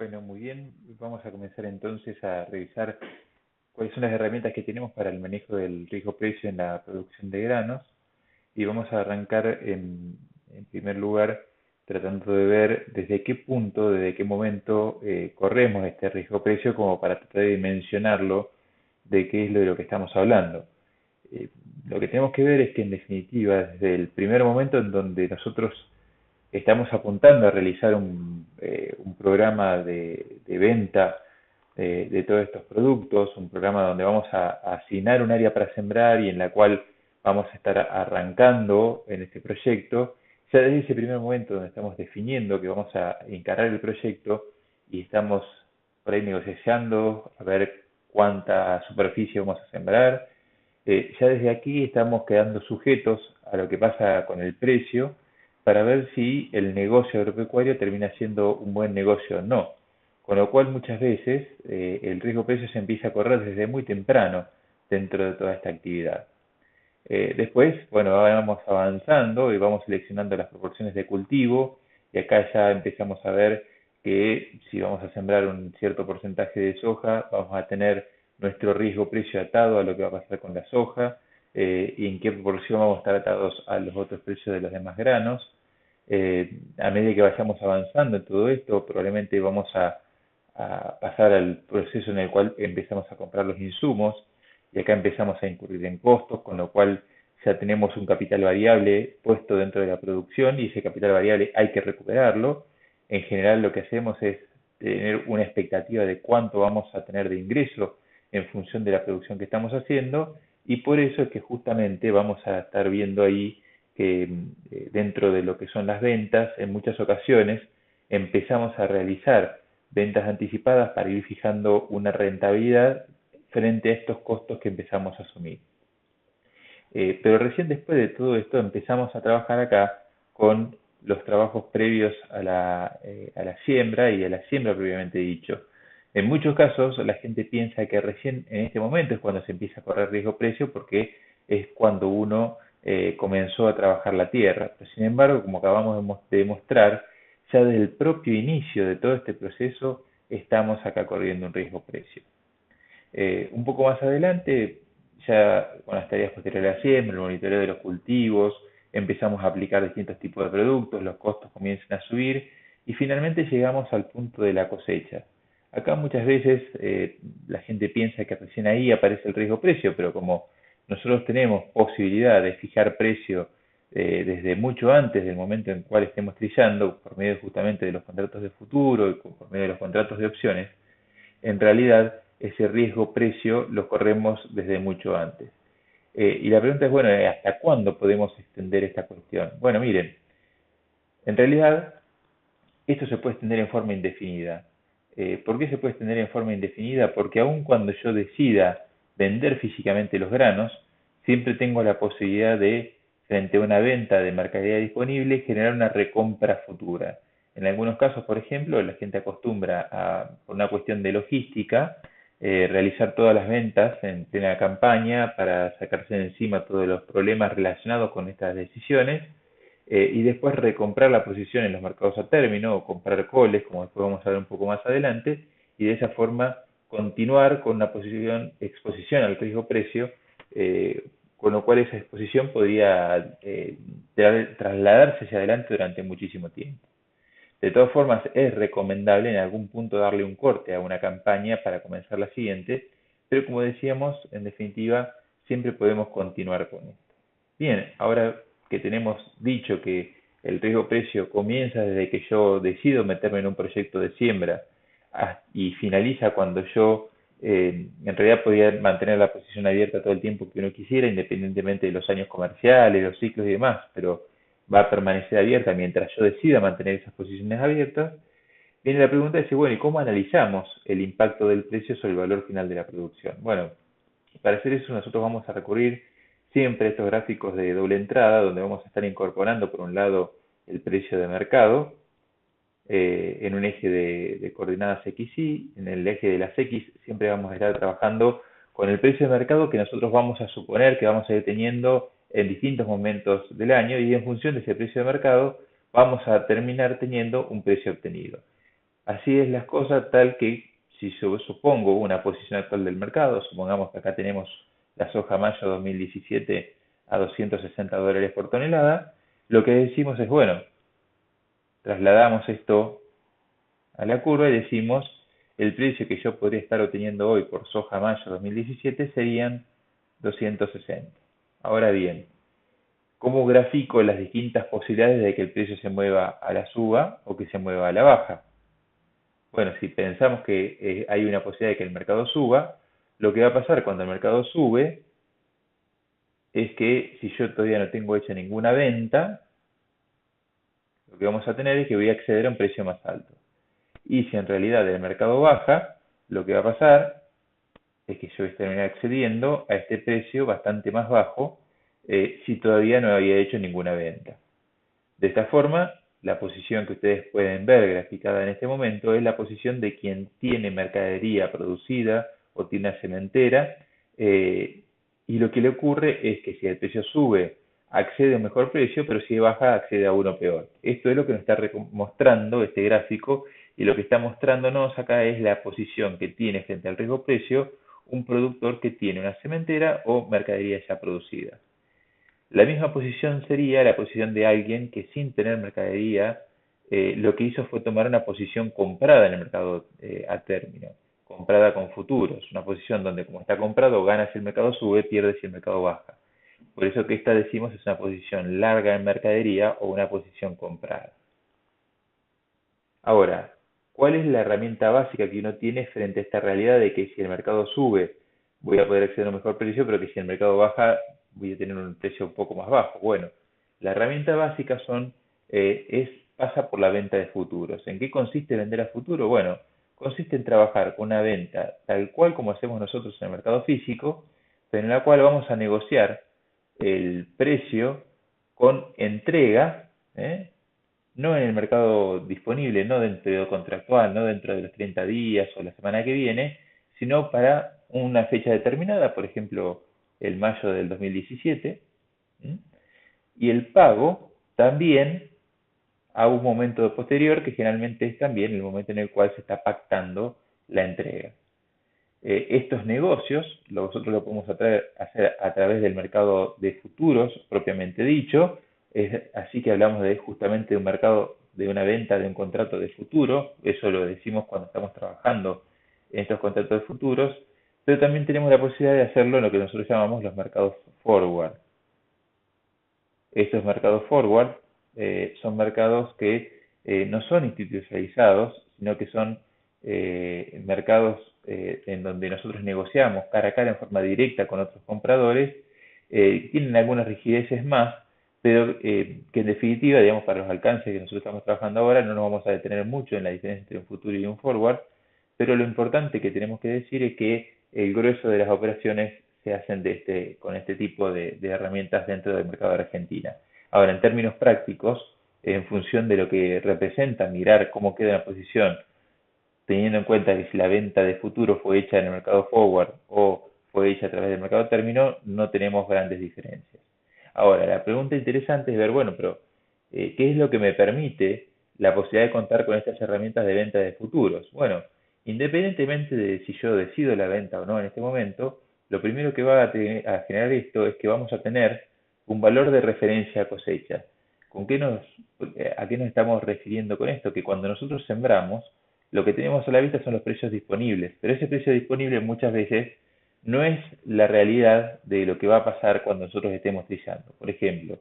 Bueno, muy bien. Vamos a comenzar entonces a revisar cuáles son las herramientas que tenemos para el manejo del riesgo-precio en la producción de granos. Y vamos a arrancar en primer lugar tratando de ver desde qué punto, desde qué momento corremos este riesgo-precio como para tratar de dimensionarlo de qué es lo de lo que estamos hablando. Eh, lo que tenemos que ver es que en definitiva, desde el primer momento en donde nosotros estamos apuntando a realizar un programa de venta de todos estos productos, un programa donde vamos a asignar un área para sembrar y en la cual vamos a estar arrancando en este proyecto. Ya desde ese primer momento donde estamos definiendo que vamos a encarar el proyecto y estamos por ahí negociando a ver cuánta superficie vamos a sembrar, ya desde aquí estamos quedando sujetos a lo que pasa con el precio para ver si el negocio agropecuario termina siendo un buen negocio o no. Con lo cual muchas veces el riesgo precio se empieza a correr desde muy temprano dentro de toda esta actividad. Después, bueno, vamos avanzando y vamos seleccionando las proporciones de cultivo y acá ya empezamos a ver que si vamos a sembrar un cierto porcentaje de soja, vamos a tener nuestro riesgo precio atado a lo que va a pasar con la soja y en qué proporción vamos a estar atados a los otros precios de los demás granos. A medida que vayamos avanzando en todo esto, probablemente vamos a pasar al proceso en el cual empezamos a comprar los insumos y acá empezamos a incurrir en costos, con lo cual ya tenemos un capital variable puesto dentro de la producción y ese capital variable hay que recuperarlo. En general lo que hacemos es tener una expectativa de cuánto vamos a tener de ingreso en función de la producción que estamos haciendo y por eso es que justamente vamos a estar viendo ahí que dentro de lo que son las ventas, en muchas ocasiones empezamos a realizar ventas anticipadas para ir fijando una rentabilidad frente a estos costos que empezamos a asumir. Pero recién después de todo esto empezamos a trabajar acá con los trabajos previos a la siembra y a la siembra propiamente dicho. En muchos casos la gente piensa que recién en este momento es cuando se empieza a correr riesgo-precio porque es cuando uno comenzó a trabajar la tierra. Pero sin embargo, como acabamos de demostrar, ya desde el propio inicio de todo este proceso estamos acá corriendo un riesgo-precio. Un poco más adelante, ya con las tareas posteriores a la siembra, el monitoreo de los cultivos, empezamos a aplicar distintos tipos de productos, los costos comienzan a subir y finalmente llegamos al punto de la cosecha. Acá muchas veces la gente piensa que recién ahí aparece el riesgo-precio, pero como nosotros tenemos posibilidad de fijar precio desde mucho antes del momento en el cual estemos trillando, por medio justamente de los contratos de futuro y por medio de los contratos de opciones, en realidad ese riesgo-precio lo corremos desde mucho antes. Y la pregunta es, bueno, ¿hasta cuándo podemos extender esta cuestión? Bueno, miren, en realidad esto se puede extender en forma indefinida. ¿Por qué se puede extender en forma indefinida? Porque aun cuando yo decida vender físicamente los granos, siempre tengo la posibilidad de, frente a una venta de mercadería disponible, generar una recompra futura. En algunos casos, por ejemplo, la gente acostumbra por una cuestión de logística, realizar todas las ventas en plena campaña para sacarse de encima todos los problemas relacionados con estas decisiones y después recomprar la posición en los mercados a término o comprar coles, como después vamos a ver un poco más adelante, y de esa forma continuar con una exposición al riesgo-precio, con lo cual esa exposición podría trasladarse hacia adelante durante muchísimo tiempo. De todas formas, es recomendable en algún punto darle un corte a una campaña para comenzar la siguiente, pero como decíamos, en definitiva, siempre podemos continuar con esto. Bien, ahora que tenemos dicho que el riesgo precio comienza desde que yo decido meterme en un proyecto de siembra y finaliza cuando yo en realidad podía mantener la posición abierta todo el tiempo que uno quisiera, independientemente de los años comerciales, los ciclos y demás, pero va a permanecer abierta mientras yo decida mantener esas posiciones abiertas. Viene la pregunta de si, bueno, ¿y cómo analizamos el impacto del precio sobre el valor final de la producción? Bueno, para hacer eso nosotros vamos a recurrir siempre a estos gráficos de doble entrada, donde vamos a estar incorporando por un lado el precio de mercado en un eje de coordenadas X, Y, en el eje de las X siempre vamos a estar trabajando con el precio de mercado que nosotros vamos a suponer que vamos a ir teniendo en distintos momentos del año y en función de ese precio de mercado vamos a terminar teniendo un precio obtenido. Así es las cosas, tal que si yo supongo una posición actual del mercado, supongamos que acá tenemos la soja mayo 2017 a $260 por tonelada, lo que decimos es, bueno, trasladamos esto a la curva y decimos, el precio que yo podría estar obteniendo hoy por soja mayo 2017 serían 260. Ahora bien, ¿cómo grafico las distintas posibilidades de que el precio se mueva a la suba o que se mueva a la baja? Bueno, si pensamos que hay una posibilidad de que el mercado suba, lo que va a pasar cuando el mercado sube es que si yo todavía no tengo hecha ninguna venta, lo que vamos a tener es que voy a acceder a un precio más alto. Y si en realidad el mercado baja, lo que va a pasar es que yo voy a terminar accediendo a este precio bastante más bajo si todavía no había hecho ninguna venta. De esta forma, la posición que ustedes pueden ver graficada en este momento es la posición de quien tiene mercadería producida o tiene una cementera, y lo que le ocurre es que si el precio sube, accede a un mejor precio, pero si baja, accede a uno peor. Esto es lo que nos está mostrando este gráfico, y lo que está mostrándonos acá es la posición que tiene frente al riesgo precio un productor que tiene una cementera o mercadería ya producida. La misma posición sería la posición de alguien que sin tener mercadería, lo que hizo fue tomar una posición comprada en el mercado a término, comprada con futuros, una posición donde como está comprado gana si el mercado sube, pierde si el mercado baja. Por eso que esta decimos es una posición larga en mercadería o una posición comprada. Ahora, ¿cuál es la herramienta básica que uno tiene frente a esta realidad de que si el mercado sube voy a poder acceder a un mejor precio, pero que si el mercado baja voy a tener un precio un poco más bajo? Bueno, la herramienta básica pasa por la venta de futuros. ¿En qué consiste vender a futuro? Bueno, consiste en trabajar con una venta tal cual como hacemos nosotros en el mercado físico, pero en la cual vamos a negociar el precio con entrega, no en el mercado disponible, no dentro de lo contractual, no dentro de los 30 días o la semana que viene, sino para una fecha determinada, por ejemplo, el mayo del 2017, ¿m? Y el pago también a un momento posterior, que generalmente es también el momento en el cual se está pactando la entrega. Estos negocios nosotros lo podemos hacer a través del mercado de futuros propiamente dicho, así que hablamos justamente de un mercado, de una venta de un contrato de futuro. Eso lo decimos cuando estamos trabajando en estos contratos de futuros, pero también tenemos la posibilidad de hacerlo en lo que nosotros llamamos los mercados forward. Estos mercados forward son mercados que no son institucionalizados, sino que son mercados en donde nosotros negociamos cara a cara en forma directa con otros compradores. Tienen algunas rigideces más, pero que en definitiva, digamos, para los alcances que nosotros estamos trabajando ahora, no nos vamos a detener mucho en la diferencia entre un futuro y un forward, pero lo importante que tenemos que decir es que el grueso de las operaciones se hacen con este tipo de herramientas dentro del mercado de Argentina. Ahora, en términos prácticos, en función de lo que representa mirar cómo queda una posición, teniendo en cuenta que si la venta de futuro fue hecha en el mercado forward o fue hecha a través del mercado término, no tenemos grandes diferencias. Ahora, la pregunta interesante es ver, bueno, pero ¿qué es lo que me permite la posibilidad de contar con estas herramientas de venta de futuros? Bueno, independientemente de si yo decido la venta o no en este momento, lo primero que va a generar esto es que vamos a tener un valor de referencia a cosecha. ¿A qué nos estamos refiriendo con esto? Que cuando nosotros sembramos, lo que tenemos a la vista son los precios disponibles, pero ese precio disponible muchas veces no es la realidad de lo que va a pasar cuando nosotros estemos trillando. Por ejemplo,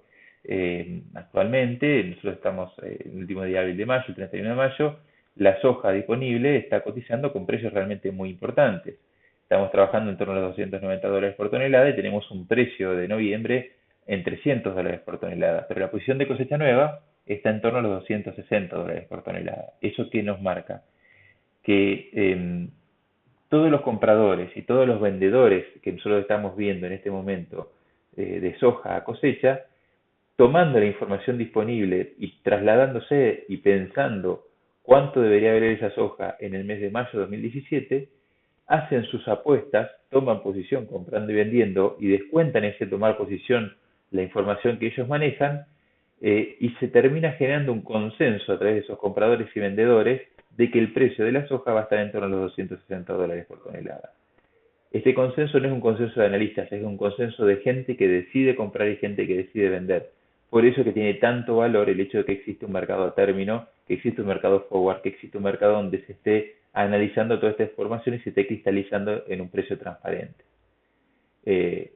actualmente, nosotros estamos en el último día hábil de mayo, el 31 de mayo, la soja disponible está cotizando con precios realmente muy importantes. Estamos trabajando en torno a los $290 por tonelada y tenemos un precio de noviembre en $300 por tonelada, pero la posición de cosecha nueva está en torno a los $260 por tonelada. ¿Eso qué nos marca? Que todos los compradores y todos los vendedores que nosotros estamos viendo en este momento de soja a cosecha, tomando la información disponible y trasladándose y pensando cuánto debería valer esa soja en el mes de mayo de 2017, hacen sus apuestas, toman posición comprando y vendiendo y descuentan ese tomar posición la información que ellos manejan, y se termina generando un consenso a través de esos compradores y vendedores de que el precio de la soja va a estar en torno a los $260 por tonelada. Este consenso no es un consenso de analistas, es un consenso de gente que decide comprar y gente que decide vender. Por eso que tiene tanto valor el hecho de que existe un mercado a término, que existe un mercado forward, que existe un mercado donde se esté analizando toda esta información y se esté cristalizando en un precio transparente. Eh,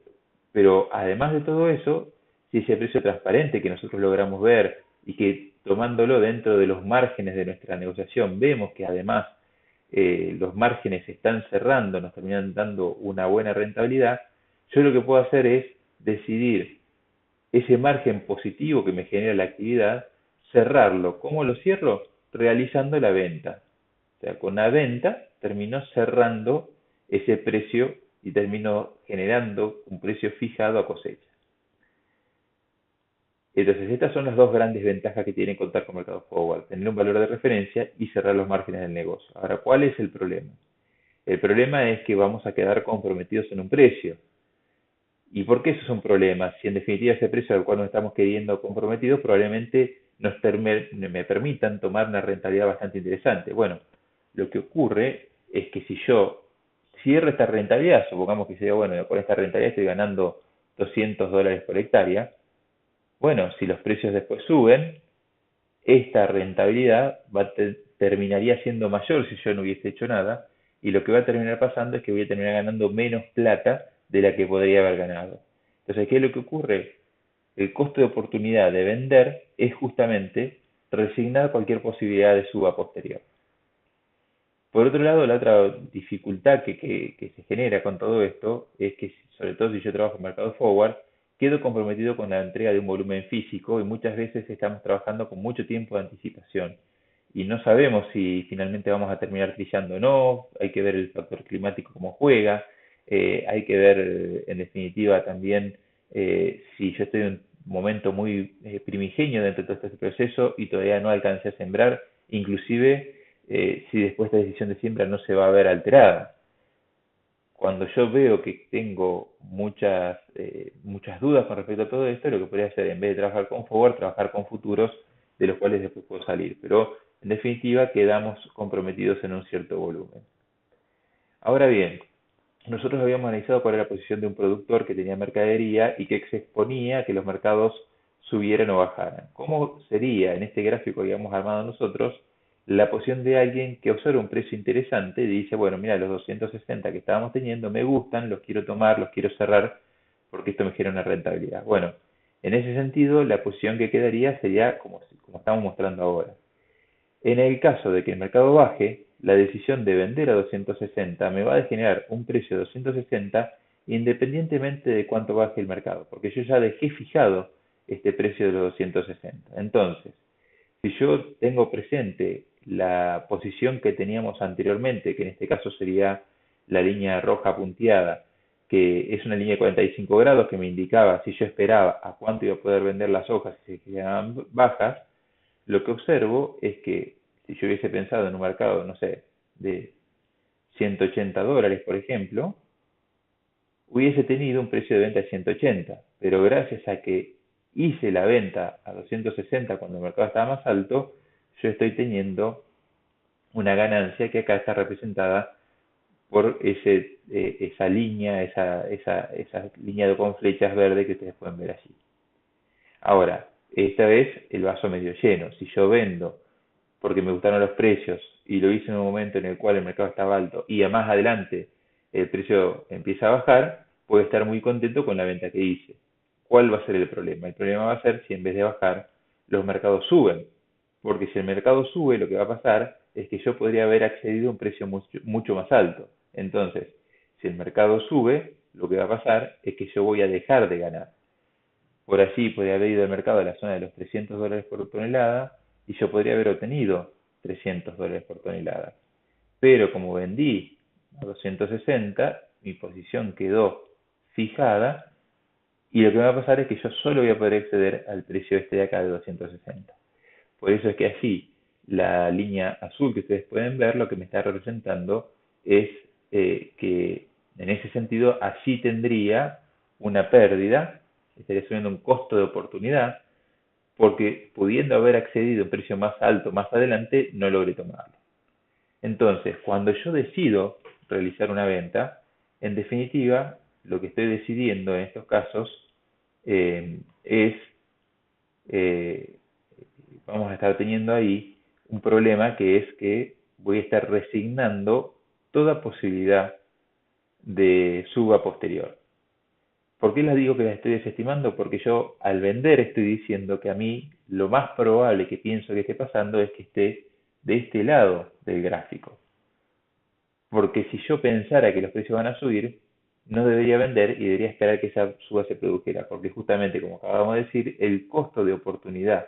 pero además de todo eso, si ese precio transparente que nosotros logramos ver y que tomándolo dentro de los márgenes de nuestra negociación vemos que además los márgenes se están cerrando, nos terminan dando una buena rentabilidad, yo lo que puedo hacer es decidir ese margen positivo que me genera la actividad, cerrarlo. ¿Cómo lo cierro? Realizando la venta. O sea, con la venta termino cerrando ese precio y termino generando un precio fijado a cosecha. Entonces, estas son las dos grandes ventajas que tiene contar con mercados forward, tener un valor de referencia y cerrar los márgenes del negocio. Ahora, ¿cuál es el problema? El problema es que vamos a quedar comprometidos en un precio. ¿Y por qué eso es un problema? Si en definitiva ese precio al cual nos estamos queriendo comprometidos probablemente me permitan tomar una rentabilidad bastante interesante. Bueno, lo que ocurre es que si yo cierro esta rentabilidad, supongamos que sea, bueno, con esta rentabilidad estoy ganando $200 por hectárea, bueno, si los precios después suben, esta rentabilidad terminaría siendo mayor si yo no hubiese hecho nada, y lo que va a terminar pasando es que voy a terminar ganando menos plata de la que podría haber ganado. Entonces, ¿qué es lo que ocurre? El costo de oportunidad de vender es justamente resignar cualquier posibilidad de suba posterior. Por otro lado, la otra dificultad que se genera con todo esto es que, sobre todo si yo trabajo en mercado forward, quedo comprometido con la entrega de un volumen físico y muchas veces estamos trabajando con mucho tiempo de anticipación y no sabemos si finalmente vamos a terminar trillando o no, hay que ver el factor climático cómo juega, hay que ver en definitiva también si yo estoy en un momento muy primigenio dentro de todo este proceso y todavía no alcancé a sembrar, inclusive si después esta decisión de siembra no se va a ver alterada. Cuando yo veo que tengo muchas dudas con respecto a todo esto, lo que podría hacer, en vez de trabajar con forward, trabajar con futuros de los cuales después puedo salir. Pero en definitiva quedamos comprometidos en un cierto volumen. Ahora bien, nosotros habíamos analizado cuál era la posición de un productor que tenía mercadería y que se exponía a que los mercados subieran o bajaran. ¿Cómo sería en este gráfico que habíamos armado nosotros la posición de alguien que observa un precio interesante y dice, bueno, mira, los 260 que estábamos teniendo me gustan, los quiero tomar, los quiero cerrar porque esto me genera una rentabilidad? Bueno, en ese sentido, la posición que quedaría sería como estamos mostrando ahora. En el caso de que el mercado baje, la decisión de vender a 260 me va a generar un precio de 260 independientemente de cuánto baje el mercado, porque yo ya dejé fijado este precio de los 260. Entonces, si yo tengo presente la posición que teníamos anteriormente, que en este caso sería la línea roja punteada, que es una línea de 45 grados que me indicaba si yo esperaba a cuánto iba a poder vender las hojas si se quedaban bajas, lo que observo es que si yo hubiese pensado en un mercado, no sé, de $180, por ejemplo, hubiese tenido un precio de venta de 180, pero gracias a que hice la venta a 260 cuando el mercado estaba más alto, yo estoy teniendo una ganancia que acá está representada por esa línea, esa línea con flechas verdes que ustedes pueden ver allí. Ahora, esta vez el vaso medio lleno. Si yo vendo porque me gustaron los precios y lo hice en un momento en el cual el mercado estaba alto y a más adelante el precio empieza a bajar, puedo estar muy contento con la venta que hice. ¿Cuál va a ser el problema? El problema va a ser si en vez de bajar los mercados suben. Porque si el mercado sube, lo que va a pasar es que yo podría haber accedido a un precio mucho más alto. Entonces, si el mercado sube, lo que va a pasar es que yo voy a dejar de ganar. Por allí podría haber ido al mercado a la zona de los $300 por tonelada y yo podría haber obtenido $300 por tonelada. Pero como vendí a 260, mi posición quedó fijada y lo que va a pasar es que yo solo voy a poder acceder al precio este de acá de 260. Por eso es que así la línea azul que ustedes pueden ver lo que me está representando es que en ese sentido allí tendría una pérdida, estaría subiendo un costo de oportunidad, porque pudiendo haber accedido a un precio más alto más adelante, no logré tomarlo. Entonces, cuando yo decido realizar una venta, en definitiva, lo que estoy decidiendo en estos casos es, eh, vamos a estar teniendo ahí un problema que es que voy a estar resignando toda posibilidad de suba posterior. ¿Por qué les digo que las estoy desestimando? Porque yo al vender estoy diciendo que a mí lo más probable que pienso que esté pasando es que esté de este lado del gráfico. Porque si yo pensara que los precios van a subir, no debería vender y debería esperar que esa suba se produjera. Porque justamente, como acabamos de decir, el costo de oportunidad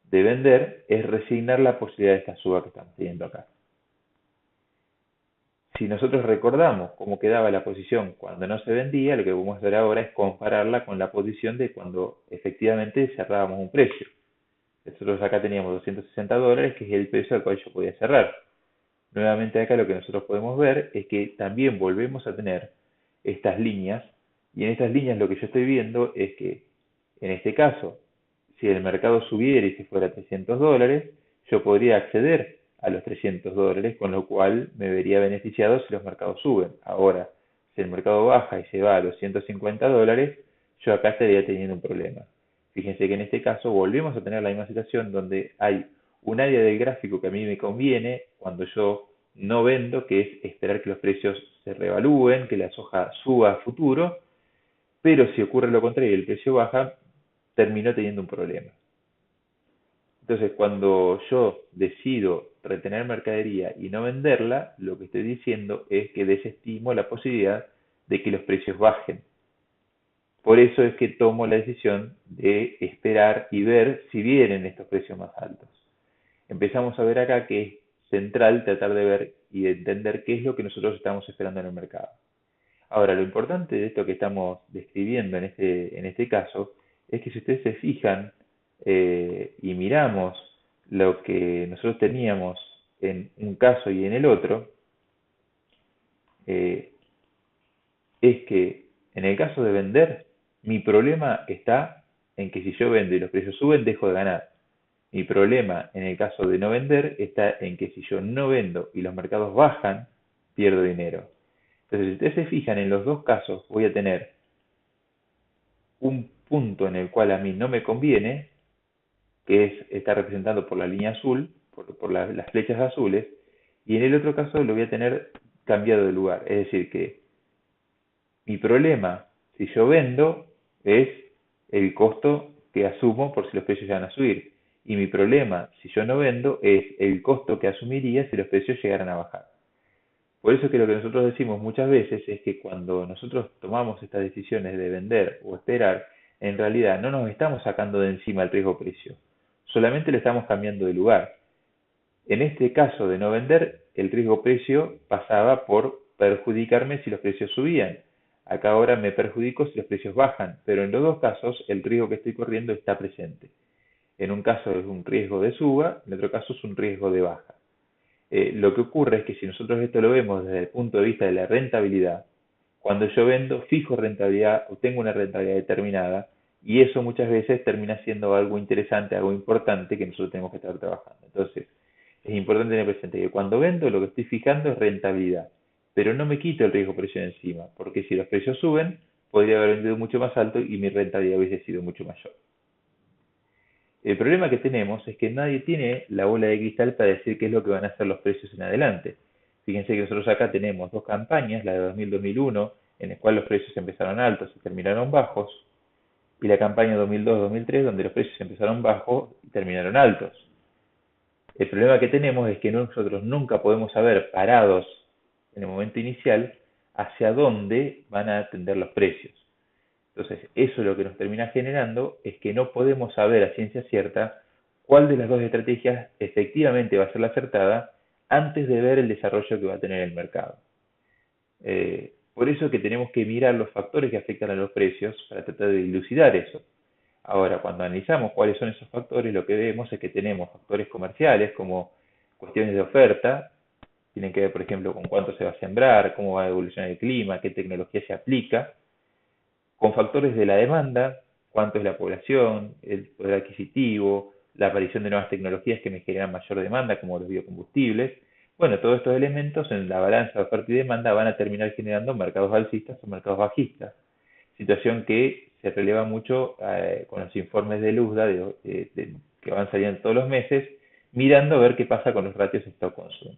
de vender es resignar la posibilidad de esta suba que estamos teniendo acá. Si nosotros recordamos cómo quedaba la posición cuando no se vendía, lo que vamos a hacer ahora es compararla con la posición de cuando efectivamente cerrábamos un precio. Nosotros acá teníamos $260, que es el precio al cual yo podía cerrar. Nuevamente acá lo que nosotros podemos ver es que también volvemos a tener estas líneas, y en estas líneas lo que yo estoy viendo es que en este caso, si el mercado subiera y se fuera a $300, yo podría acceder a los $300, con lo cual me vería beneficiado si los mercados suben. Ahora, si el mercado baja y se va a los $150, yo acá estaría teniendo un problema. Fíjense que en este caso volvemos a tener la misma situación donde hay un área del gráfico que a mí me conviene cuando yo no vendo, que es esperar que los precios se revalúen, que la soja suba a futuro, pero si ocurre lo contrario y el precio baja, termino teniendo un problema. Entonces, cuando yo decido retener mercadería y no venderla, lo que estoy diciendo es que desestimo la posibilidad de que los precios bajen. Por eso es que tomo la decisión de esperar y ver si vienen estos precios más altos. Empezamos a ver acá que es central tratar de ver y de entender qué es lo que nosotros estamos esperando en el mercado. Ahora, lo importante de esto que estamos describiendo en este caso es que si ustedes se fijan y miramos lo que nosotros teníamos en un caso y en el otro, eh, es que en el caso de vender, mi problema está en que si yo vendo y los precios suben, dejo de ganar. Mi problema en el caso de no vender está en que si yo no vendo y los mercados bajan, pierdo dinero. Entonces, si ustedes se fijan, en los dos casos voy a tener un punto en el cual a mí no me conviene, que está representado por la línea azul, por las flechas azules, y en el otro caso lo voy a tener cambiado de lugar. Es decir, que mi problema, si yo vendo, es el costo que asumo por si los precios llegan a subir. Y mi problema, si yo no vendo, es el costo que asumiría si los precios llegaran a bajar. Por eso que lo que nosotros decimos muchas veces es que cuando nosotros tomamos estas decisiones de vender o esperar, en realidad no nos estamos sacando de encima el riesgo precio, solamente le estamos cambiando de lugar. En este caso de no vender, el riesgo precio pasaba por perjudicarme si los precios subían. Acá ahora me perjudico si los precios bajan, pero en los dos casos el riesgo que estoy corriendo está presente. En un caso es un riesgo de suba, en otro caso es un riesgo de baja. Lo que ocurre es que si nosotros esto lo vemos desde el punto de vista de la rentabilidad, cuando yo vendo fijo rentabilidad o tengo una rentabilidad determinada, y eso muchas veces termina siendo algo interesante, algo importante que nosotros tenemos que estar trabajando. Entonces, es importante tener presente que cuando vendo lo que estoy fijando es rentabilidad, pero no me quito el riesgo precio de encima, porque si los precios suben, podría haber vendido mucho más alto y mi rentabilidad hubiese sido mucho mayor. El problema que tenemos es que nadie tiene la bola de cristal para decir qué es lo que van a hacer los precios en adelante. Fíjense que nosotros acá tenemos dos campañas, la de 2000-2001, en la cual los precios empezaron altos y terminaron bajos, y la campaña 2002-2003, donde los precios empezaron bajos y terminaron altos. El problema que tenemos es que nosotros nunca podemos saber, parados en el momento inicial, hacia dónde van a tender los precios. Entonces, eso lo que nos termina generando es que no podemos saber a ciencia cierta cuál de las dos estrategias efectivamente va a ser la acertada antes de ver el desarrollo que va a tener el mercado. Por eso que tenemos que mirar los factores que afectan a los precios para tratar de dilucidar eso. Ahora, cuando analizamos cuáles son esos factores, lo que vemos es que tenemos factores comerciales como cuestiones de oferta, tienen que ver, por ejemplo, con cuánto se va a sembrar, cómo va a evolucionar el clima, qué tecnología se aplica, con factores de la demanda, cuánto es la población, el poder adquisitivo, la aparición de nuevas tecnologías que me generan mayor demanda, como los biocombustibles, Bueno, todos estos elementos en la balanza de oferta y demanda van a terminar generando mercados alcistas o mercados bajistas, situación que se releva mucho con los informes de Luzda que van saliendo todos los meses, mirando a ver qué pasa con los ratios stock-consumo.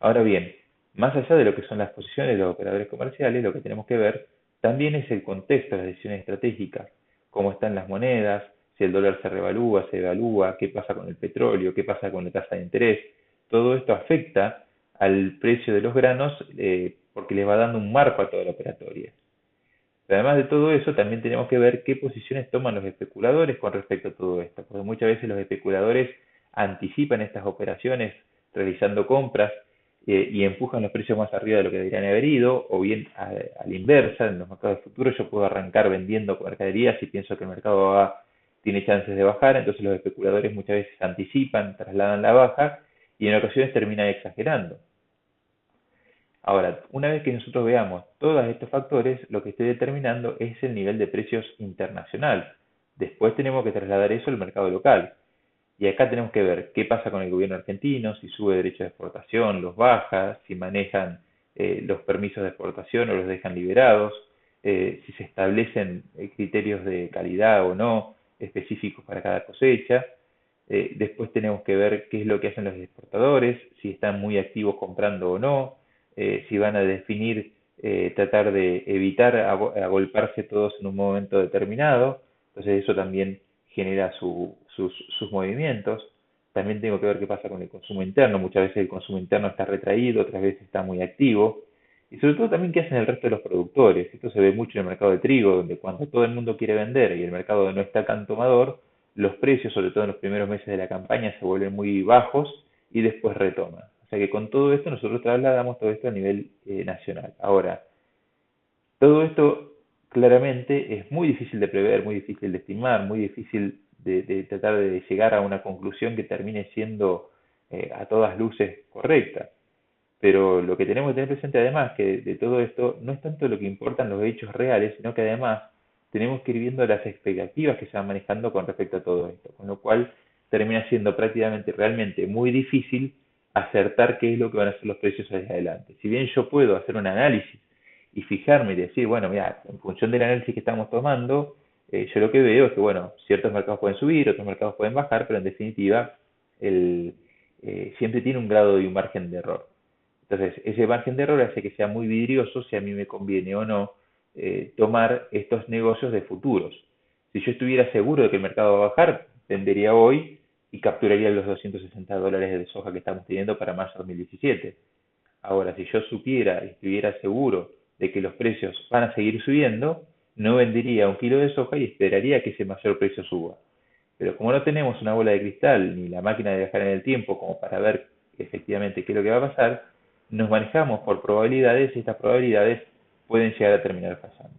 Ahora bien, más allá de lo que son las posiciones de los operadores comerciales, lo que tenemos que ver también es el contexto de las decisiones estratégicas, cómo están las monedas, si el dólar se revalúa, se devalúa, qué pasa con el petróleo, qué pasa con la tasa de interés. Todo esto afecta al precio de los granos porque les va dando un marco a toda la operatoria. Pero además de todo eso, también tenemos que ver qué posiciones toman los especuladores con respecto a todo esto, porque muchas veces los especuladores anticipan estas operaciones realizando compras y empujan los precios más arriba de lo que deberían haber ido, o bien a la inversa, en los mercados de futuro yo puedo arrancar vendiendo mercaderías si pienso que el mercado tiene chances de bajar, entonces los especuladores muchas veces anticipan, trasladan la baja y en ocasiones terminan exagerando. Ahora, una vez que nosotros veamos todos estos factores, lo que estoy determinando es el nivel de precios internacional. Después tenemos que trasladar eso al mercado local. Y acá tenemos que ver qué pasa con el gobierno argentino, si sube derechos de exportación, los baja, si manejan los permisos de exportación o los dejan liberados, si se establecen criterios de calidad o no específicos para cada cosecha. Después tenemos que ver qué es lo que hacen los exportadores, si están muy activos comprando o no, si van a definir, tratar de evitar agolparse todos en un momento determinado. Entonces eso también genera sus movimientos. También tengo que ver qué pasa con el consumo interno. Muchas veces el consumo interno está retraído, otras veces está muy activo. Y sobre todo también qué hacen el resto de los productores. Esto se ve mucho en el mercado de trigo, donde cuando todo el mundo quiere vender y el mercado no está tan tomador, los precios, sobre todo en los primeros meses de la campaña, se vuelven muy bajos y después retoman. O sea que con todo esto nosotros trasladamos todo esto a nivel nacional. Ahora, todo esto claramente es muy difícil de prever, muy difícil de estimar, muy difícil de tratar de llegar a una conclusión que termine siendo a todas luces correcta. Pero lo que tenemos que tener presente además que de todo esto no es tanto lo que importan los hechos reales, sino que además tenemos que ir viendo las expectativas que se van manejando con respecto a todo esto, con lo cual termina siendo prácticamente realmente muy difícil acertar qué es lo que van a ser los precios hacia adelante. Si bien yo puedo hacer un análisis y fijarme y decir, bueno, mira, en función del análisis que estamos tomando, yo lo que veo es que, bueno, ciertos mercados pueden subir, otros mercados pueden bajar, pero en definitiva siempre tiene un grado y un margen de error. Entonces, ese margen de error hace que sea muy vidrioso si a mí me conviene o no tomar estos negocios de futuros. Si yo estuviera seguro de que el mercado va a bajar, vendería hoy y capturaría los $260 de soja que estamos teniendo para marzo de 2017. Ahora, si yo supiera y estuviera seguro de que los precios van a seguir subiendo, no vendería un kilo de soja y esperaría que ese mayor precio suba. Pero como no tenemos una bola de cristal ni la máquina de viajar en el tiempo como para ver efectivamente qué es lo que va a pasar, nos manejamos por probabilidades y estas probabilidades pueden llegar a terminar pasando.